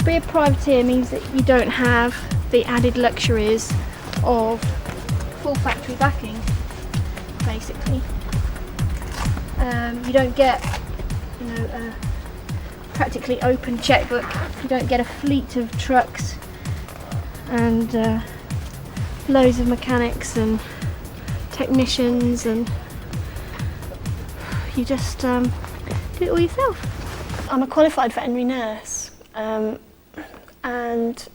To be a privateer means that you don't have the added luxuries of full factory backing, basically. You don't get, a practically open checkbook. You don't get a fleet of trucks and loads of mechanics and technicians, and you just do it all yourself. I'm a qualified veterinary nurse, and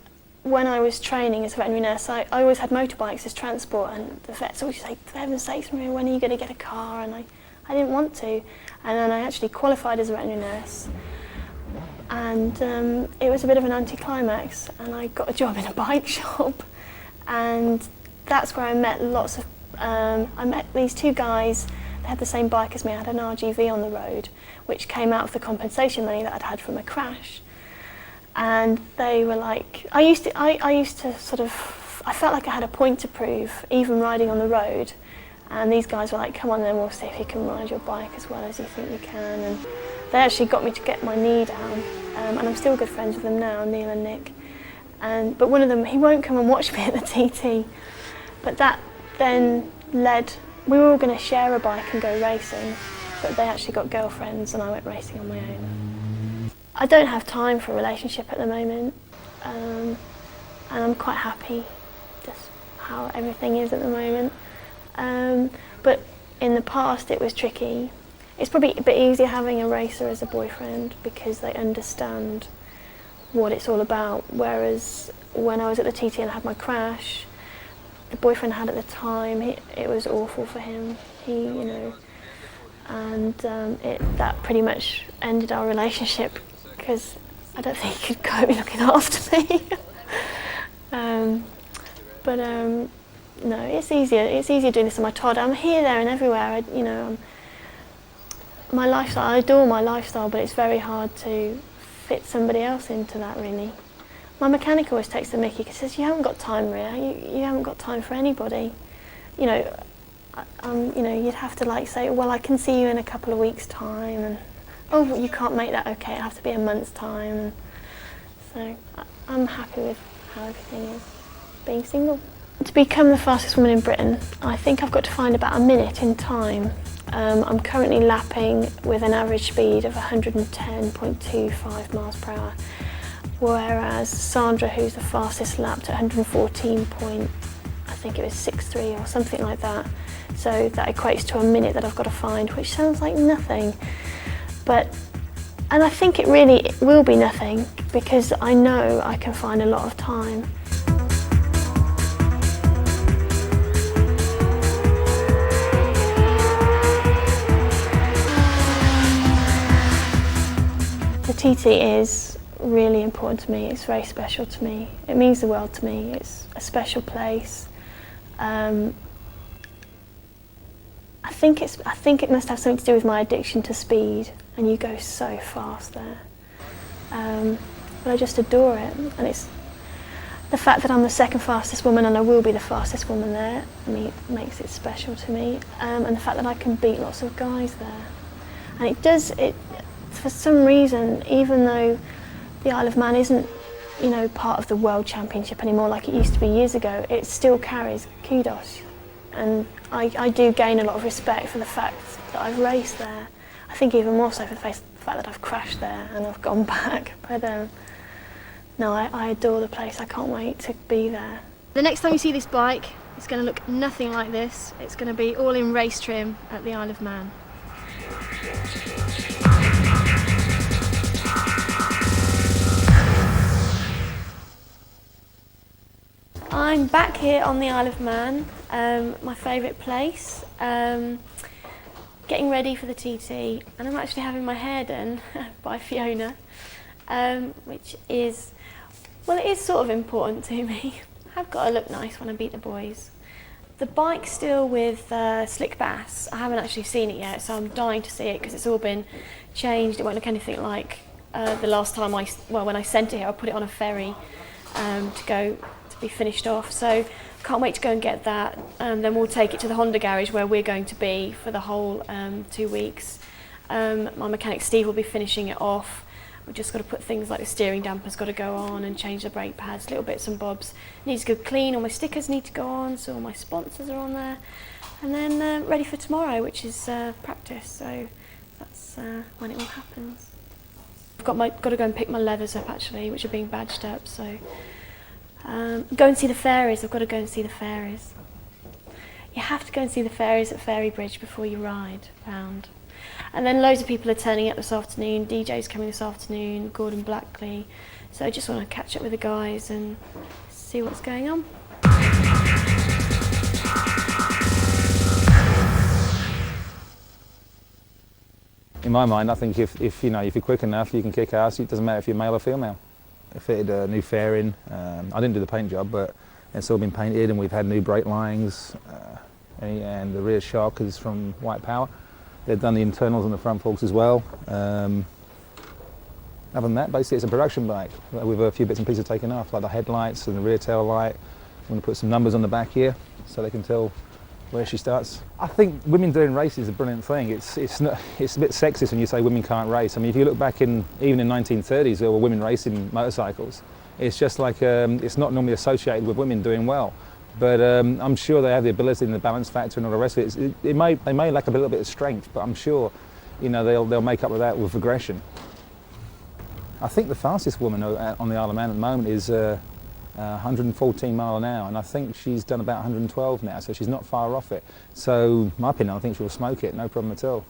when I was training as a veterinary nurse, I always had motorbikes as transport, and the vets always say, for heaven's sakes, Maria, when are you going to get a car? And I didn't want to, and then I actually qualified as a veterinary nurse, and it was a bit of an anticlimax, and I got a job in a bike shop, and that's where I met I met these two guys. They had the same bike as me. I had an RGV on the road, which came out of the compensation money that I'd had from a crash. And they were like, I used to sort of, I felt like I had a point to prove, even riding on the road. And these guys were like, come on then, we'll see if you can ride your bike as well as you think you can. And they actually got me to get my knee down. And I'm still good friends with them now, Neil and Nick. But one of them, he won't come and watch me at the TT. But that then led, we were all going to share a bike and go racing, but they actually got girlfriends and I went racing on my own. I don't have time for a relationship at the moment, and I'm quite happy just how everything is at the moment. But in the past it was tricky. It's probably a bit easier having a racer as a boyfriend because they understand what it's all about, whereas when I was at the TT and I had my crash, the boyfriend I had at the time, it was awful for him. That pretty much ended our relationship because I don't think he could cope looking after me. No, it's easier. It's easier doing this on my Todd. I'm here, there, and everywhere. My lifestyle. I adore my lifestyle, but it's very hard to fit somebody else into that, really. My mechanic always takes the mickey because he says, you haven't got time, Ria, you haven't got time for anybody. You'd have to say, well, I can see you in a couple of weeks' time, and oh, well, you can't make that, okay, it'll have to be a month's time. So I'm happy with how everything is, being single. To become the fastest woman in Britain, I think I've got to find about a minute in time. I'm currently lapping with an average speed of 110.25 miles per hour. Whereas Sandra, who's the fastest, lapped at 114 point, I think it was 63 or something like that. So that equates to a minute that I've got to find, which sounds like nothing. And I think it really will be nothing because I know I can find a lot of time. The TT is really important to me. It's very special to me. It means the world to me. It's a special place. I think it must have something to do with my addiction to speed, and you go so fast there. But I just adore it, and it's the fact that I'm the second fastest woman and I will be the fastest woman there. Makes it special to me, and the fact that I can beat lots of guys there. And it for some reason, even though the Isle of Man isn't, part of the World Championship anymore like it used to be years ago, it still carries kudos. And I do gain a lot of respect for the fact that I've raced there. I think even more so for the fact that I've crashed there and I've gone back. But no, I adore the place. I can't wait to be there. The next time you see this bike, it's going to look nothing like this. It's going to be all in race trim at the Isle of Man. I'm back here on the Isle of Man, my favourite place, getting ready for the TT, and I'm actually having my hair done by Fiona, which is, it is sort of important to me. I've got to look nice when I beat the boys. The bike's still with Slick Bass. I haven't actually seen it yet, so I'm dying to see it because it's all been changed. It won't look anything like the last time when I sent it here. I put it on a ferry to be finished off, so can't wait to go and get that. Then we'll take it to the Honda garage where we're going to be for the whole 2 weeks. My mechanic Steve will be finishing it off. We've just got to put things like the steering damper's got to go on and change the brake pads, little bits and bobs. Needs to go clean, all my stickers need to go on, so all my sponsors are on there. And then ready for tomorrow, which is practice, so that's when it all happens. I've got to go and pick my leathers up actually, which are being badged up, so go and see the fairies. I've got to go and see the fairies. You have to go and see the fairies at Fairy Bridge before you ride round. And then loads of people are turning up this afternoon. DJ's coming this afternoon, Gordon Blackley. So I just want to catch up with the guys and see what's going on. In my mind, I think if you're quick enough, you can kick ass. It doesn't matter if you're male or female. I fitted a new fairing. I didn't do the paint job, but it's all been painted, and we've had new brake lines, and the rear shock is from White Power. They've done the internals on the front forks as well. Other than that, basically it's a production bike with a few bits and pieces taken off, like the headlights and the rear tail light. I'm going to put some numbers on the back here so they can tell where she starts. I think women doing races is a brilliant thing. It's a bit sexist when you say women can't race. I mean, if you look back even in 1930s, there were women racing motorcycles. It's just like it's not normally associated with women doing well. But I'm sure they have the ability and the balance factor and all the rest of it. They may lack a little bit of strength, but I'm sure, they'll make up with that with aggression. I think the fastest woman on the Isle of Man at the moment is 114 mile an hour, and I think she's done about 112 now, so she's not far off it. So, in my opinion, I think she'll smoke it, no problem at all.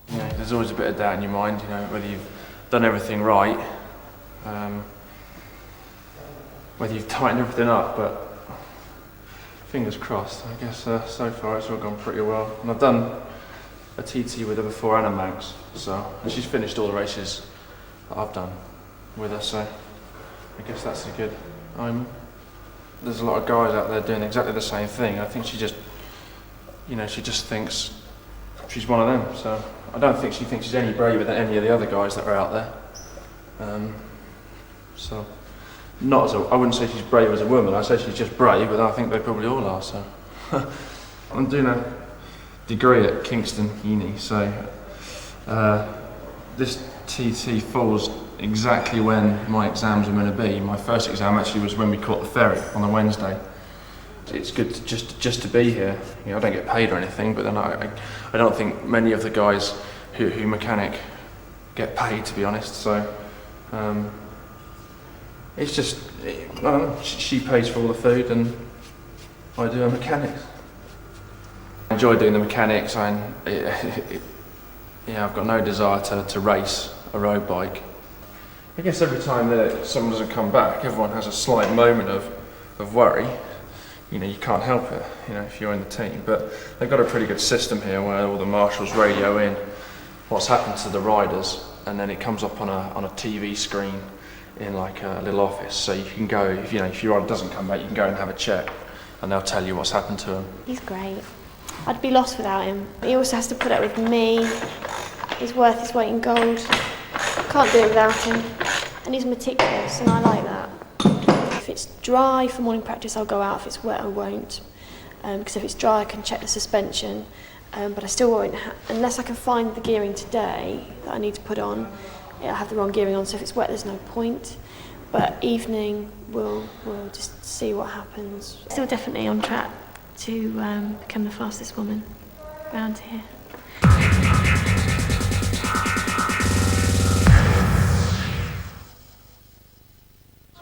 There's always a bit of doubt in your mind, whether you've done everything right, whether you've tightened everything up, but fingers crossed. I guess so far it's all gone pretty well. And I've done a TT with her before and a Manx, and she's finished all the races that I've done with her, so I guess that's a good omen. There's a lot of guys out there doing exactly the same thing. I think she just thinks she's one of them, so I don't think she thinks she's any braver than any of the other guys that are out there. So I wouldn't say she's brave as a woman, I'd say she's just brave, but I think they probably all are, so. I'm doing a degree at Kingston Uni, so this TT falls exactly when my exams are going to be. My first exam actually was when we caught the ferry on a Wednesday. It's good just to be here. I don't get paid or anything, but then I don't think many of the guys who mechanic get paid, to be honest, so it's just, she pays for all the food and I do her mechanics. I enjoy doing the mechanics, and I've got no desire to race a road bike. I guess every time that someone doesn't come back, everyone has a slight moment of worry. You can't help it, if you're in the team. But they've got a pretty good system here where all the marshals radio in what's happened to the riders, and then it comes up on a TV screen in like a little office, so you can go, if your rider doesn't come back, you can go and have a check, and they'll tell you what's happened to him. He's great. I'd be lost without him. He also has to put up with me. He's worth his weight in gold. Can't do it without him. And he's meticulous, and I like that. If it's dry for morning practice, I'll go out. If it's wet, I won't. Because if it's dry, I can check the suspension. But I still won't, unless I can find the gearing today that I need to put on. I'll have the wrong gearing on, so if it's wet, there's no point. But evening, we'll just see what happens. Still definitely on track to become the fastest woman around here.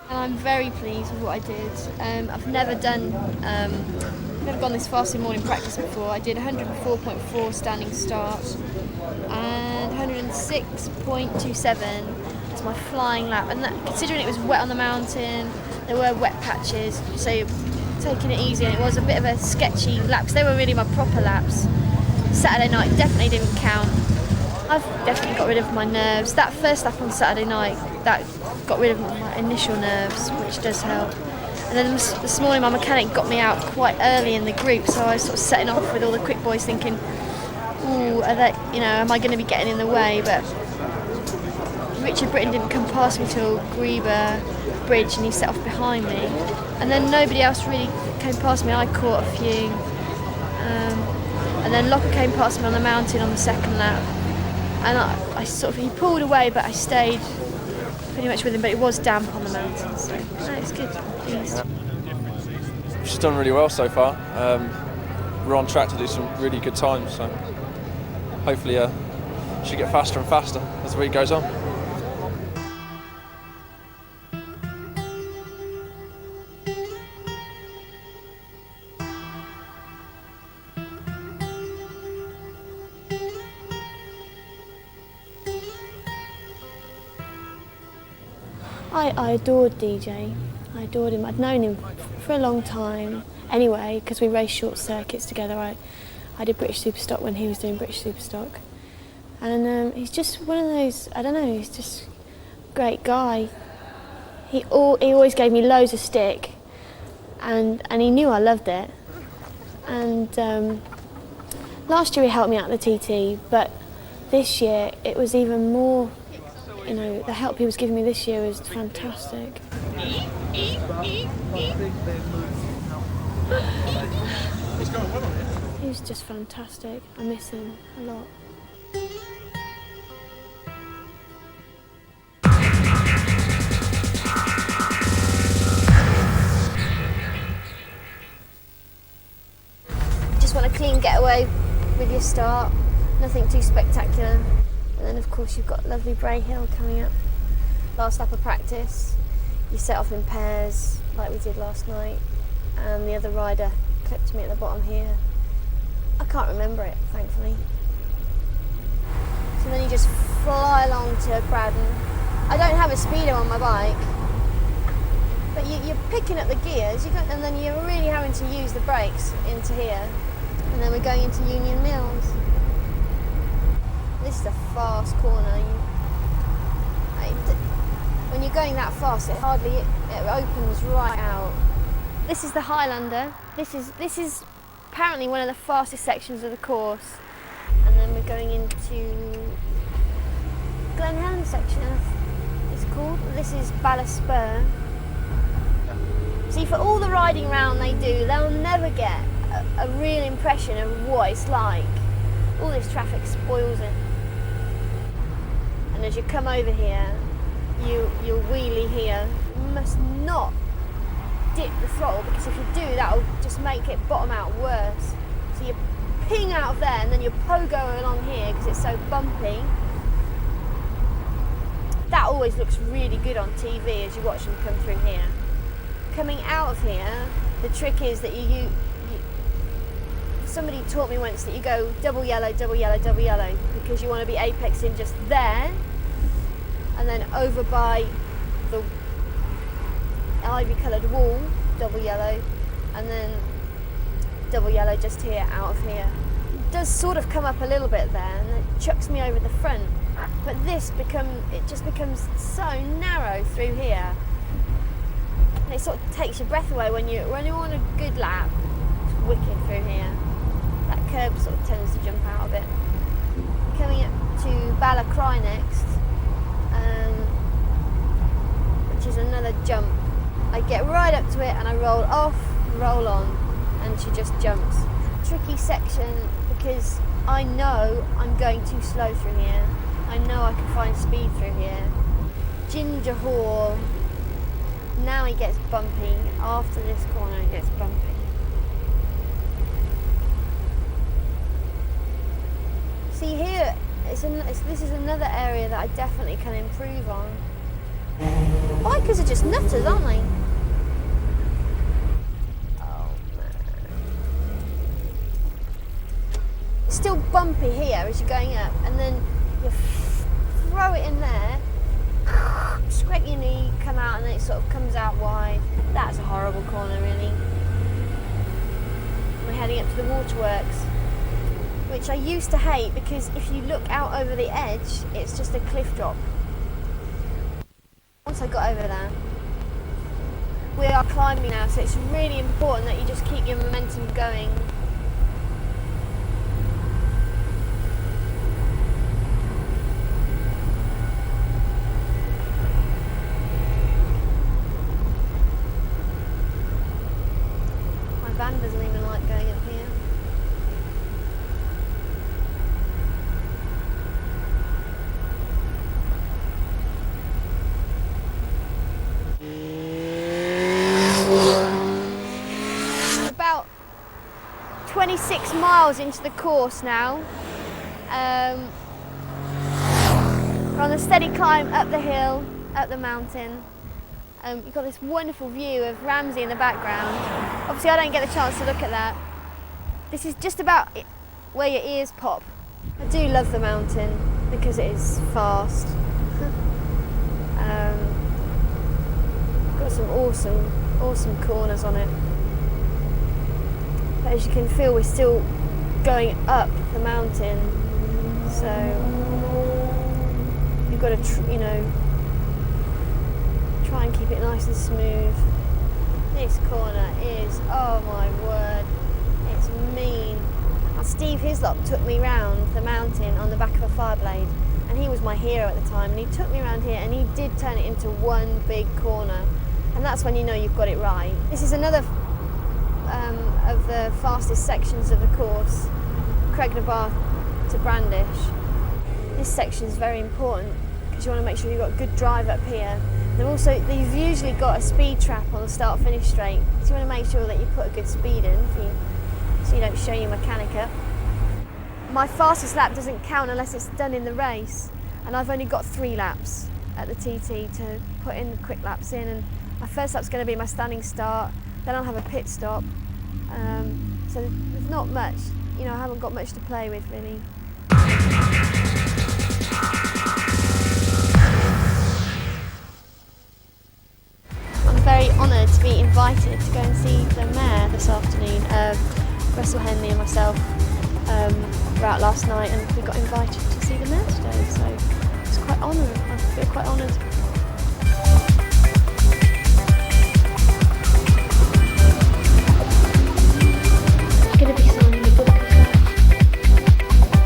I'm very pleased with what I did. I've never gone this fast in morning practice before. I did 104.4 standing start and 106.27 as my flying lap. And that, considering it was wet on the mountain, there were wet patches, so taking it easy, and it was a bit of a sketchy lap, because they were really my proper laps. Saturday night definitely didn't count. I've definitely got rid of my nerves. That first lap on Saturday night, that got rid of my initial nerves, which does help. And then this morning my mechanic got me out quite early in the group, so I was sort of setting off with all the quick boys thinking, ooh, am I going to be getting in the way? But Richard Britton didn't come past me till Grieber Bridge, and he set off behind me. And then nobody else really came past me. I caught a few. And then Locker came past me on the mountain on the second lap. And he pulled away, but I stayed pretty much with him, but it was damp on the mountain, so no, it's good. Pleased. She's done really well so far. We're on track to do some really good times, so hopefully she'll get faster and faster as the week goes on. I adored DJ. I adored him. I'd known him for a long time anyway, because we raced short circuits together. I did British Superstock when he was doing British Superstock. And he's just one of those, I don't know, he's just a great guy. He always gave me loads of stick, and he knew I loved it. And last year he helped me out at the TT, but this year it was even more. You know, the help he was giving me this year was fantastic. He was just fantastic. I miss him a lot. Just want a clean getaway with your start, nothing too spectacular. And then of course you've got lovely Bray Hill coming up. Last lap of practice, you set off in pairs like we did last night, and the other rider clipped me at the bottom here. I can't remember it, thankfully. So then you just fly along to Braddon. I don't have a speedo on my bike, but you're picking up the gears, and then you're really having to use the brakes into here. And then we're going into Union Mills. This is a fast corner. When you're going that fast, it opens right out. This is the Highlander. This is apparently one of the fastest sections of the course. And then we're going into Glen Helen section, it's called. This is Ballast Spur. See, for all the riding round they do, they'll never get a real impression of what it's like. All this traffic spoils it. And as you come over here, you'll wheelie here. You must not dip the throttle, because if you do, that'll just make it bottom out worse. So you ping out of there, and then you pogo along here because it's so bumpy. That always looks really good on TV as you watch them come through here. Coming out of here, the trick is that somebody taught me once that you go double yellow, double yellow, double yellow, because you want to be apexing just there, and then over by the ivy coloured wall, double yellow, and then double yellow just here, out of here. It does sort of come up a little bit there, and it chucks me over the front, but it just becomes so narrow through here. And it sort of takes your breath away when you're on a good lap. It's wicked through here. That curb sort of tends to jump out a bit. Coming up to Ballacry next, which is another jump. I get right up to it and I roll off, roll on, and she just jumps. Tricky section because I know I'm going too slow through here. I know I can find speed through here. Ginger Hall, now it gets bumpy. After this corner it gets bumpy. See here, this is another area that I definitely can improve on. Bikers are just nutters, aren't they? Oh man. It's still bumpy here as you're going up, and then you throw it in there, scrape your knee, come out, and then it sort of comes out wide. That's a horrible corner, really. We're heading up to the waterworks, which I used to hate because if you look out over the edge, it's just a cliff drop. Once I got over there, we are climbing now, so it's really important that you just keep your momentum going. My van doesn't even like going up here. only 6 miles into the course now. We're on a steady climb up the hill, up the mountain. You've got this wonderful view of Ramsey in the background. Obviously I don't get the chance to look at that. This is just about where your ears pop. I do love the mountain because it is fast. Got some awesome corners on it. But as you can feel, we're still going up the mountain, so you've got to, try and keep it nice and smooth. This corner is, oh my word, it's mean. And Steve Hislop took me round the mountain on the back of a Fireblade, and he was my hero at the time, and he took me around here and he did turn it into one big corner, and that's when you know you've got it right. This is another of the fastest sections of the course, Craignabar to Brandish. This section is very important because you want to make sure you've got a good drive up here. You've usually got a speed trap on the start-finish straight, so you want to make sure that you put a good speed in so you don't show your mechanic up. My fastest lap doesn't count unless it's done in the race, and I've only got 3 laps at the TT to put in the quick laps in, and my first lap's going to be my standing start, then I'll have a pit stop. So there's not much, I haven't got much to play with really. I'm very honoured to be invited to go and see the Mare this afternoon. Russell Henley and myself were out last night and we got invited to see the Mare today, so it's quite honoured. I feel quite honoured.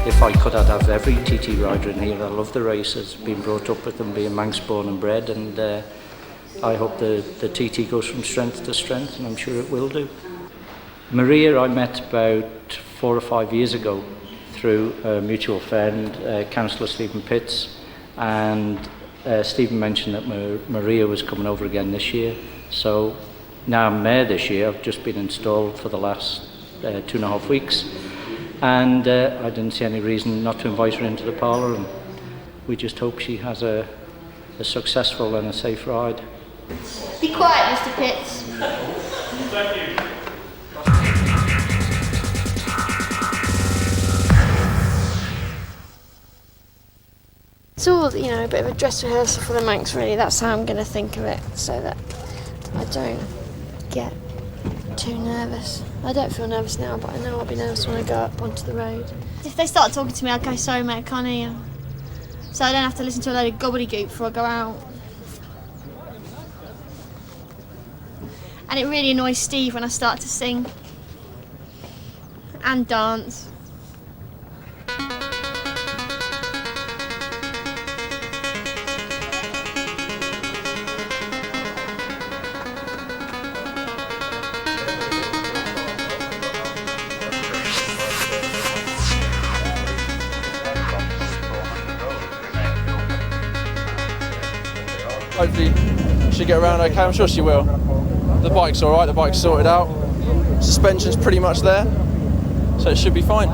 If I could, I'd have every TT rider in here. I love the races, been brought up with them, being Manx born and bred, and I hope the TT goes from strength to strength, and I'm sure it will do. Maria I met about 4 or 5 years ago through a mutual friend, Councillor Stephen Pitts, and Stephen mentioned that Maria was coming over again this year, so now I'm Mayor this year. I've just been installed for the last 2.5 weeks. And I didn't see any reason not to invite her into the parlour, and we just hope she has a successful and a safe ride. Be quiet, Mr. Pitts. Thank you. It's all, a bit of a dress rehearsal for the Manx really. That's how I'm going to think of it, so that I don't get too nervous. I don't feel nervous now, but I know I'll be nervous when I go up onto the road. If they start talking to me, I'll go, sorry mate, I can't hear you. So I don't have to listen to a load of gobbledygook before I go out. And it really annoys Steve when I start to sing and dance. Hopefully she'll get around okay. I'm sure she will. The bike's alright, the bike's sorted out. Suspension's pretty much there, so it should be fine.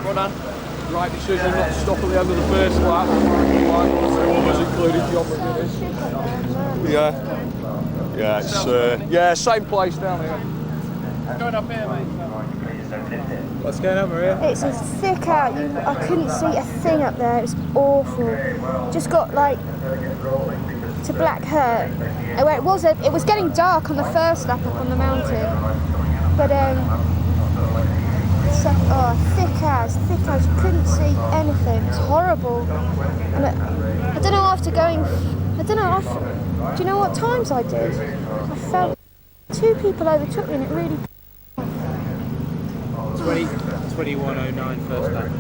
Well done. Right decision not to stop at the end of the first lap. Almost included John McGuinness. Yeah, it's same place down here. Going up here, mate. What's going on, Maria? It's a thick out. I couldn't see a thing up there. It was awful. Just got like to Black Hurt. Where it was getting dark on the first lap up on the mountain. But thick as. You couldn't see anything. It's horrible. And I don't know do you know what times I did? I felt 2 people overtook me and it really 21:09 first lap.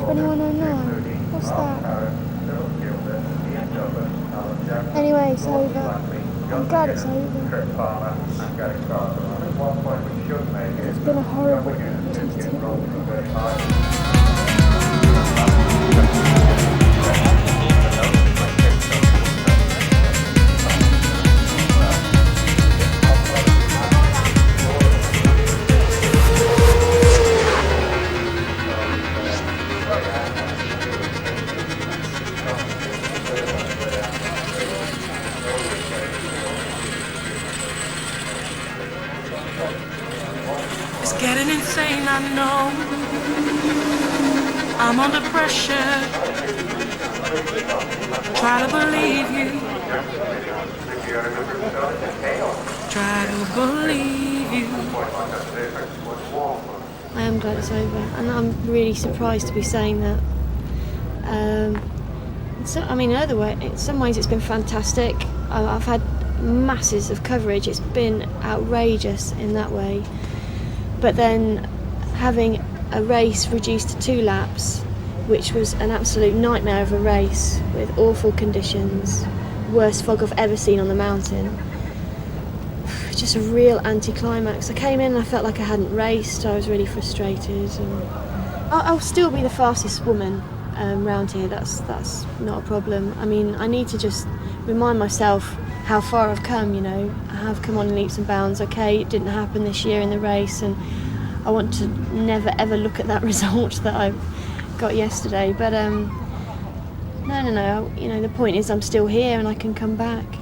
21:09. What's that? Anyway, it's over. I'm glad it's over. It's been a horrible TT. It's getting insane, I know. I'm under pressure. Try to believe you. Try to believe you. I am glad it's over, and I'm really surprised to be saying that. In some ways it's been fantastic. I've had masses of coverage. It's been outrageous in that way. But then having a race reduced to 2 laps, which was an absolute nightmare of a race with awful conditions, worst fog I've ever seen on the mountain. Just a real anticlimax. I came in and I felt like I hadn't raced. I was really frustrated. And I'll still be the fastest woman round here. That's not a problem. I mean, I need to just remind myself how far I've come, I have come on in leaps and bounds. Okay, it didn't happen this year in the race, and I want to never ever look at that result that I got yesterday. But no. The point is I'm still here and I can come back.